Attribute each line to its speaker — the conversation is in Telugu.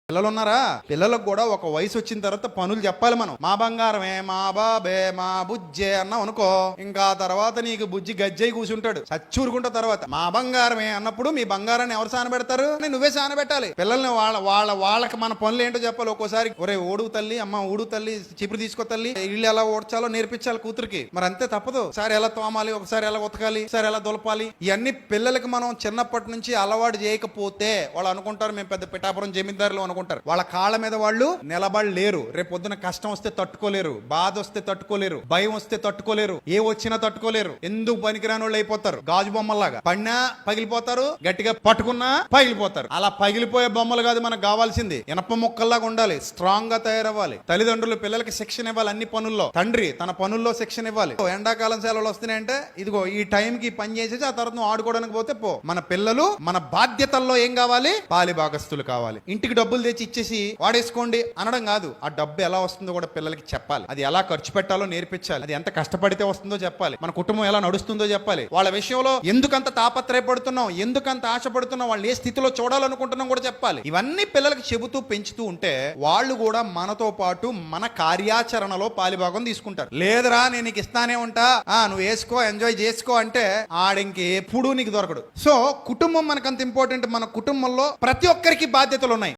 Speaker 1: పిల్లలు ఉన్నారా? పిల్లలకు కూడా ఒక వయసు వచ్చిన తర్వాత పనులు చెప్పాలి మనం. మా బంగారమే, మా బాబే, మా బుజ్జే అన్నావు అనుకో, ఇంకా తర్వాత నీకు బుజ్జి గజ్జయి కూర్చుంటాడు చచ్చూరుకుంటా. తర్వాత మా బంగారమే అన్నప్పుడు మీ బంగారాన్ని ఎవరు సానబెడతారు? నువ్వే సానబెట్టాలి. పిల్లల్ని వాళ్ళకి మన పనులు ఏంటో చెప్పాలి. ఒక్కోసారి ఒరే ఓడు తల్లి, అమ్మ ఊడు తల్లి, చిపురు తీసుకో తల్లి, ఇల్లు ఎలా ఓడ్చాలో నేర్పించాలి కూతురికి. మరి అంతే, తప్పదు. ఒకసారి ఎలా తోమాలి, ఒకసారి ఎలా ఉతకాలి, ఒకసారి ఎలా దులపాలి, ఇవన్నీ పిల్లలకి మనం చిన్నప్పటి నుంచి అలవాటు చేయకపోతే వాళ్ళు అనుకుంటారు మేము పెద్ద పిఠాపురం జమీందారులు అనుకుంటారు. వాళ్ళ కాళ్ళ మీద వాళ్ళు నిలబడలేరు. రేపు పొద్దున కష్టం వస్తే తట్టుకోలేరు, బాధ వస్తే తట్టుకోలేరు, భయం వస్తే తట్టుకోలేరు, ఏ వచ్చినా తట్టుకోలేరు. ఎందుకు పనికిరాని వాళ్ళు అయిపోతారు. గాజు బొమ్మల్లాగా పడినా పగిలిపోతారు, గట్టిగా పట్టుకున్నా పగిలిపోతారు. అలా పగిలిపోయే బొమ్మలు కాదు మనకు కావాల్సింది. ఇనప ముక్కల్లాగా ఉండాలి, స్ట్రాంగ్ గా తయారవ్వాలి. తల్లిదండ్రులు పిల్లలకి శిక్షణ ఇవ్వాలి అన్ని పనుల్లో. తండ్రి తన పనుల్లో శిక్షణ ఇవ్వాలి. ఎండాకాలం సెలవులు వస్తున్నాయంటే ఇదిగో ఈ టైంకి పని చేసేసి ఆ తర్వాత నువ్వు ఆడుకోవడానికి పోతే పో. మన పిల్లలు మన బాధ్యతల్లో ఏం కావాలి? పాలి భాగస్తులు కావాలి. ఇంటికి డబ్బులు తెచ్చి ఇచ్చేసి వాడేసుకోండి అనడం కాదు. ఆ డబ్బు ఎలా వస్తుందో కూడా పిల్లలకి చెప్పాలి. అది ఎలా ఖర్చు పెట్టాలో నేర్పించాలి. అది ఎంత కష్టపడితే వస్తుందో చెప్పాలి. మన కుటుంబం ఎలా నడుస్తుందో చెప్పాలి. వాళ్ళ విషయంలో ఎందుకంత తాపత్రయపడుతున్నాం, ఎందుకంత ఆశపడుతున్నాం, వాళ్ళు ఏ స్థితిలో చూడాలనుకుంటున్నాం కూడా చెప్పాలి. ఇవన్నీ పిల్లలకి చెబుతూ పెంచుతూ ఉంటే వాళ్ళు కూడా మనతో పాటు మన కార్యాచరణలో పాలిభాగం తీసుకుంటారు. లేదురా నేను నీకు ఇస్తానే ఉంటా, నువ్వు వేసుకో ఎంజాయ్ చేసుకో అంటే ఆడింకెప్పుడు నీకు దొరకడు. సో కుటుంబం మనకంత ఇంపార్టెంట్. మన కుటుంబంలో ప్రతి ఒక్కరికి బాధ్యతలు ఉన్నాయి.